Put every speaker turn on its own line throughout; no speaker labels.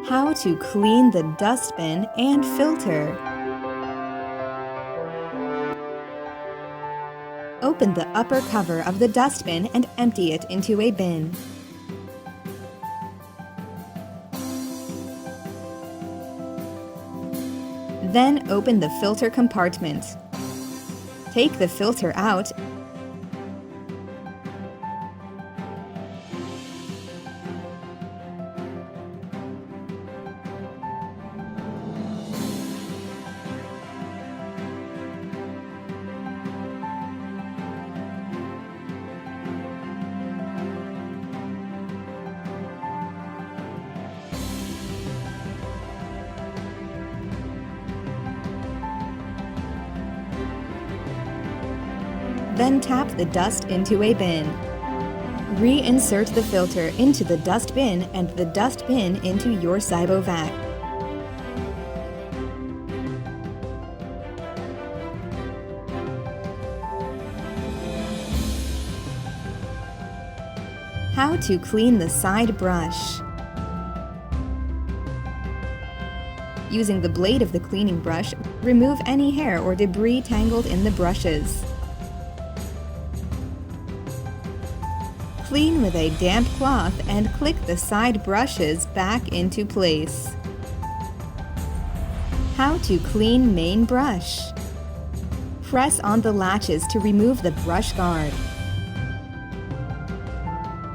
How to clean the dustbin and filter. Open the upper cover of the dustbin and empty it into a bin. Then open the filter compartment. Take the filter out Then tap the dust into a bin. Reinsert the filter into the dust bin and the dust bin into your Cybovac. How to clean the side brush. Using the blade of the cleaning brush, remove any hair or debris tangled in the brushes. Clean with a damp cloth and click the side brushes back into place. How to clean main brush. Press on the latches to remove the brush guard.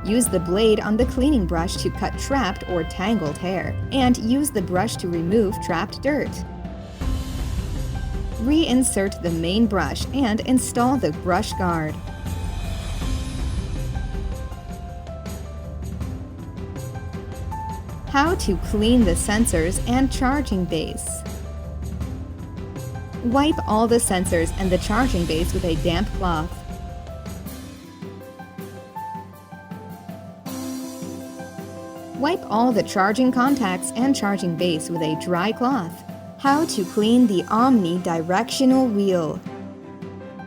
Use the blade on the cleaning brush to cut trapped or tangled hair, and use the brush to remove trapped dirt. Reinsert the main brush and install the brush guard. How to clean the sensors and charging base. Wipe all the sensors and the charging base with a damp cloth. Wipe all the charging contacts and charging base with a dry cloth. How to clean the omnidirectional wheel.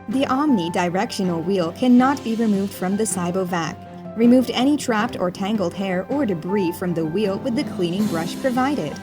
The omnidirectional wheel cannot be removed from the Cybovac. Remove any trapped or tangled hair or debris from the wheel with the cleaning brush provided.